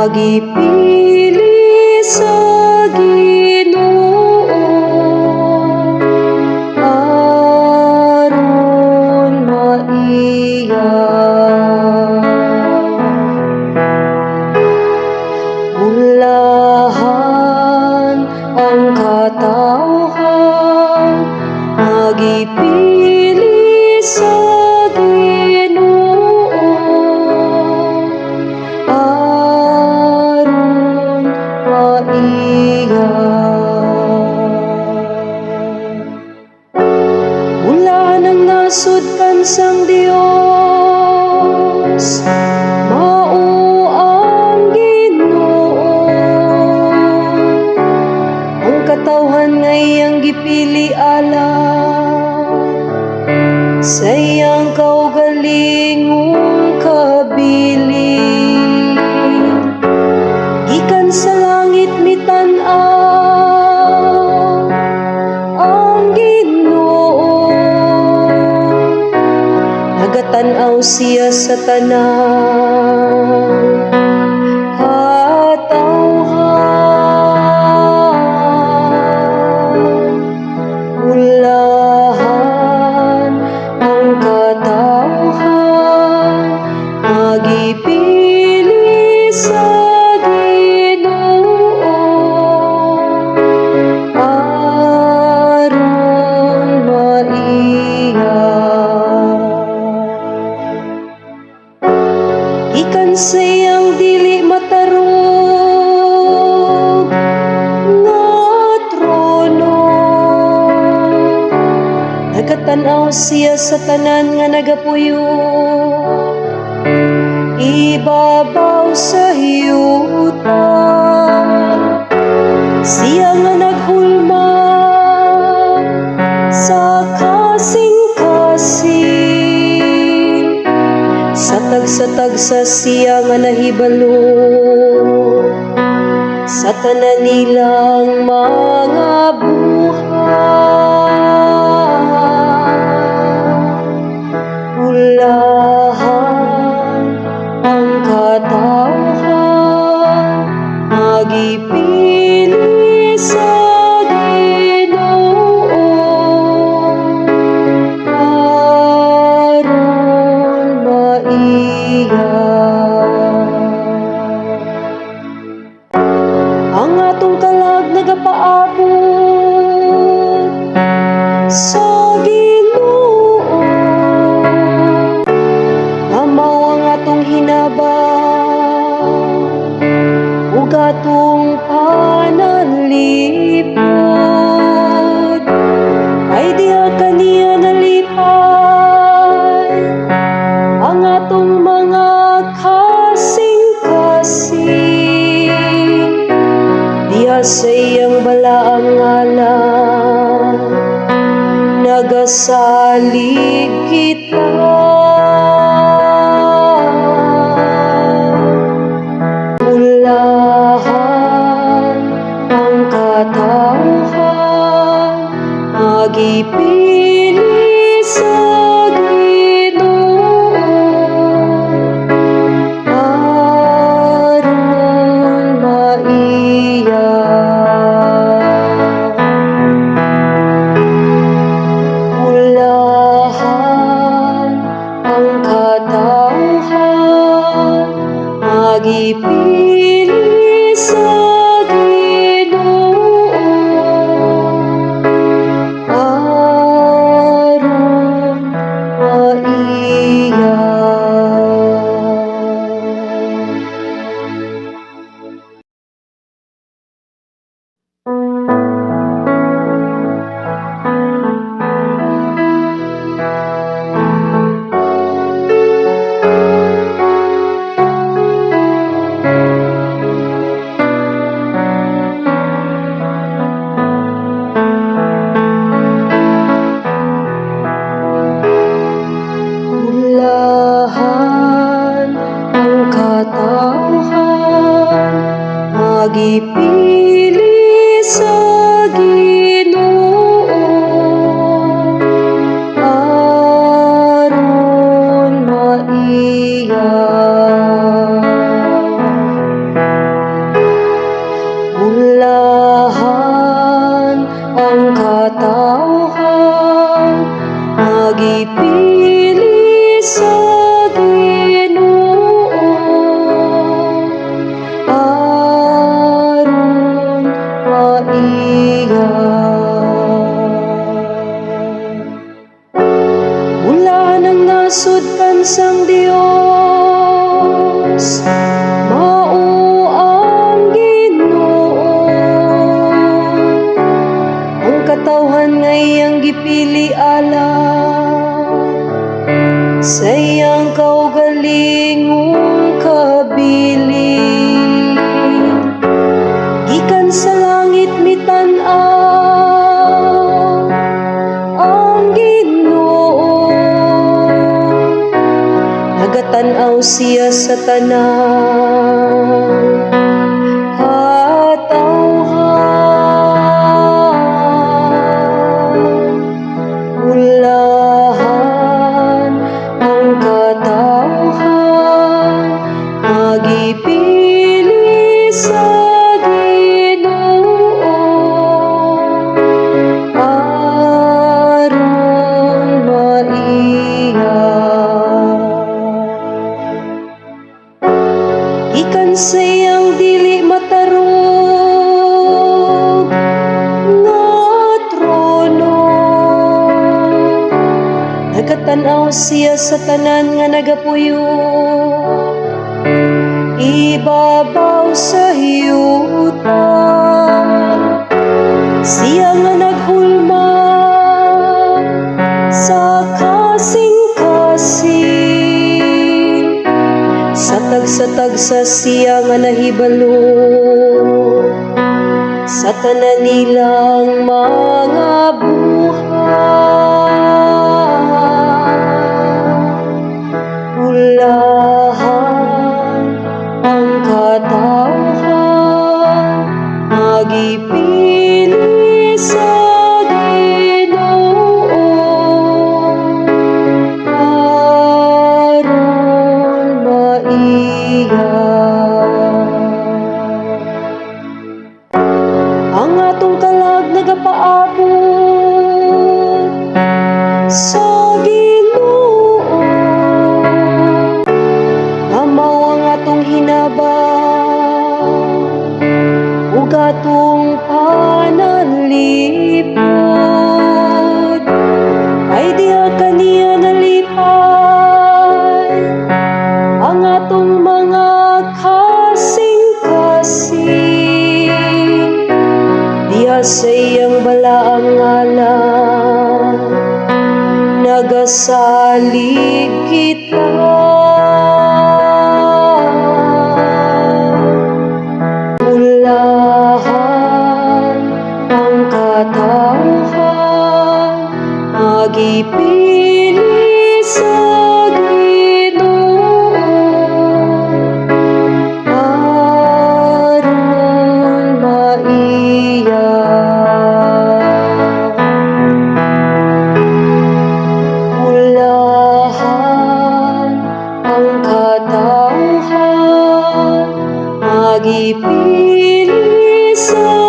magipili sa Ginoo aron maiya. Ulahan ang katawhan, magipili sa Ginoo aron maiya. Ulahan ang nasud kansang Dios, mao ang Ginoo. Ang katawhan nga iyang gipili alang sa iyang kaugalingong kabilin. Gikan sa langit mitan-aw ang Ginoo, nagatan-aw siya sa tanang katawhan. Ulahan ang katawhan, magipili sa Ginoo aron maiya. Gikan sa iyang dili matarog nga trono, nagatan-aw siya sa tanan nga nagapuyo ibabaw sa yuta. Siya nga naghulma sa kasing-kasing, sa tagsa-tagsa siya nga nahibalo sa tanan nilang mga buhay. Ulahan ang katawhan, magipili sa Ginoo aron maiya. Ang atong kalag nagapaabot sa Ginoo, nga mao ang atong hinabang ug atong panalipod. Ay diha kaniya nalipay ang atong mga kasing-kasing, diha sa iyang balaang ngalan nagasalig kita. Ulahan ang katawhan, magipili sa Ginoo aron maiya. Ulahan ang katawhan, magipili sa Ginoo aron maiya. Ulahan ang katawhan, magipili sa Ginoo aron maiya. Diyos, mao ang Ginoo. Ang katawhan nga iyang gipili ala sa iyang kaugalingong kabilin. Gikan sa langit mitan-aw ang Ginoo, nagatan-aw siya sa tanang katawhan. Ulahan ang katawhan, magipili sa Ginoo aron maiya. Ikan sa iyang dili matarog nga trono, nagatan-aw siya sa tanan nga nagapuyo ibabaw sa yuta. Siya nga naghulma sa kasing-kasing, sa tagsa-tagsa siya nga nahibalo sa tanan nilang mga buhay. Ulahan ang katawhan, magipili sa Ginoo aron maiya. Ang atong kalag nagapaabot sa Ginoo, nga mao ang atong hinabang ug atong panalipod. Ay diha kaniya nalipay ang atong mga kasing-kasing, diha sa iyang balaang ngalan nagasalig kita. Ulahan ang katawhan, magipili sa Ginoo aron maiya. Ulahan ang katawhan, magipili sa